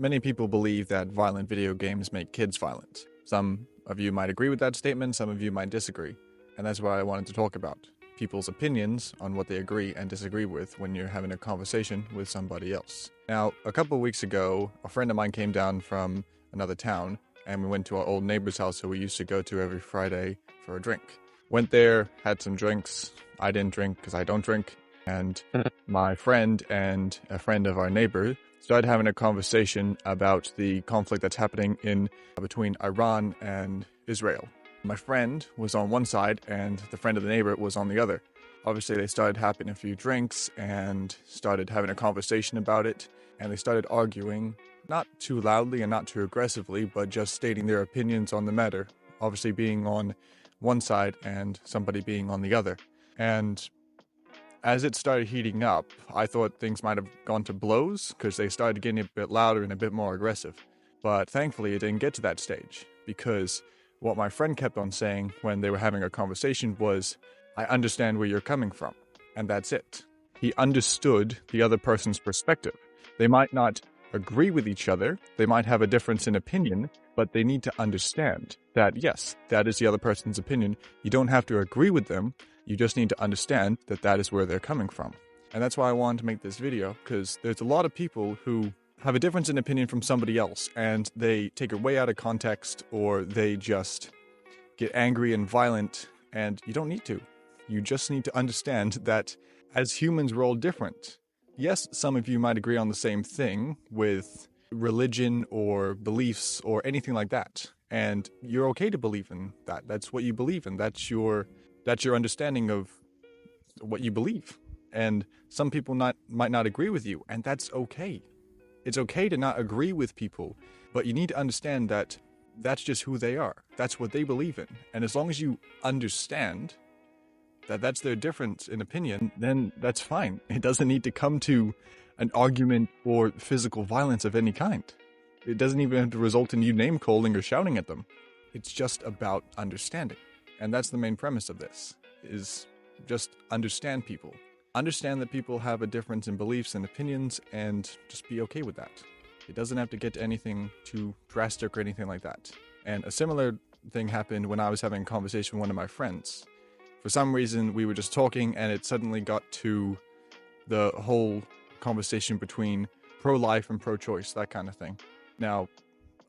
Many people believe that violent video games make kids violent. Some of you might agree with that statement, some of you might disagree. And that's what I wanted to talk about. People's opinions on what they agree and disagree with when you're having a conversation with somebody else. Now, a couple of weeks ago, a friend of mine came down from another town and we went to our old neighbor's house who we used to go to every Friday for a drink. Went there, had some drinks. I didn't drink because I don't drink. And my friend and a friend of our neighbor started having a conversation about the conflict that's happening between Iran and Israel. My friend was on one side and the friend of the neighbor was on the other. Obviously, they started having a few drinks and started having a conversation about it. And they started arguing, not too loudly and not too aggressively, but just stating their opinions on the matter. Obviously being on one side and somebody being on the other. And as it started heating up, I thought things might have gone to blows because they started getting a bit louder and a bit more aggressive. But thankfully, it didn't get to that stage because what my friend kept on saying when they were having a conversation was, I understand where you're coming from. And that's it. He understood the other person's perspective. They might not agree with each other, they might have a difference in opinion, but they need to understand that, yes, that is the other person's opinion. You don't have to agree with them. You just need to understand that that is where they're coming from. And that's why I wanted to make this video, because there's a lot of people who have a difference in opinion from somebody else, and they take it way out of context, or they just get angry and violent, and you don't need to. You just need to understand that as humans, we're all different. Yes, some of you might agree on the same thing with religion or beliefs or anything like that, and you're okay to believe in that. That's what you believe in. That's your understanding of what you believe. And some people might not agree with you, and that's okay. It's okay to not agree with people, but you need to understand that that's just who they are. That's what they believe in. And as long as you understand that that's their difference in opinion, then that's fine. It doesn't need to come to an argument or physical violence of any kind. It doesn't even have to result in you name-calling or shouting at them. It's just about understanding. And that's the main premise of this, is just understand people. Understand that people have a difference in beliefs and opinions, and just be okay with that. It doesn't have to get to anything too drastic or anything like that. And a similar thing happened when I was having a conversation with one of my friends. For some reason, we were just talking, and it suddenly got to the whole conversation between pro-life and pro-choice, that kind of thing. Now,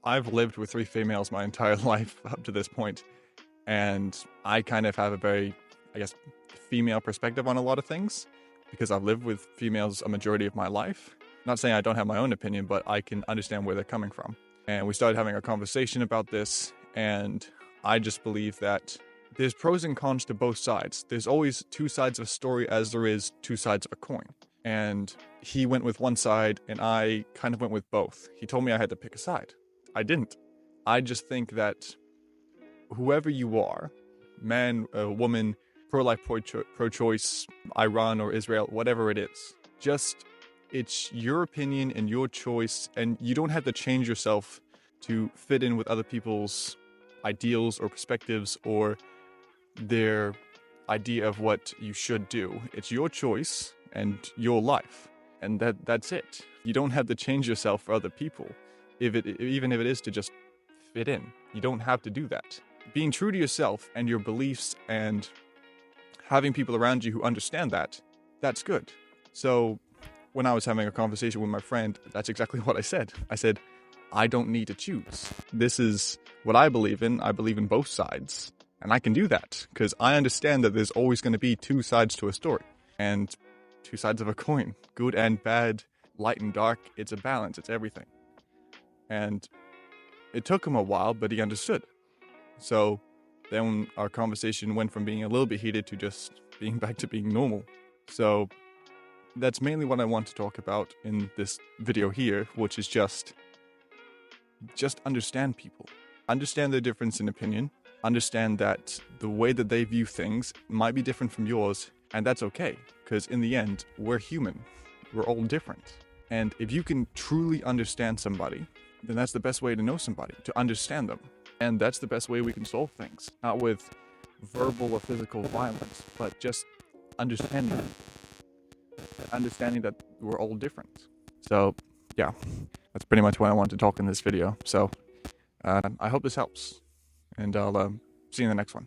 I've lived with 3 females my entire life up to this point, and I kind of have a very, female perspective on a lot of things, because I've lived with females a majority of my life. Not saying I don't have my own opinion, but I can understand where they're coming from. And we started having a conversation about this, and I just believe that there's pros and cons to both sides. There's always 2 sides of a story as there is 2 sides of a coin. And he went with one side, and I kind of went with both. He told me I had to pick a side. I didn't. I just think that whoever you are, man, woman, pro-life, pro-choice, Iran or Israel, whatever it is, it's your opinion and your choice, and you don't have to change yourself to fit in with other people's ideals or perspectives or their idea of what you should do. It's your choice and your life, and that's it. You don't have to change yourself for other people, even if it is to just fit in. You don't have to do that. Being true to yourself and your beliefs and having people around you who understand that, that's good. So when I was having a conversation with my friend, that's exactly what I said. I said, I don't need to choose. This is what I believe in. I believe in both sides. And I can do that because I understand that there's always going to be 2 sides to a story and 2 sides of a coin, good and bad, light and dark. It's a balance. It's everything. And it took him a while, but he understood. So then our conversation went from being a little bit heated to just being back to being normal. So that's mainly what I want to talk about in this video here, which is just understand people. Understand their difference in opinion. Understand that the way that they view things might be different from yours, and that's okay, because in the end, we're human. We're all different. And if you can truly understand somebody, then that's the best way to know somebody, to understand them. And that's the best way we can solve things. Not with verbal or physical violence, but just understanding that we're all different. So, yeah. That's pretty much what I wanted to talk in this video. So I hope this helps, and I'll see you in the next one.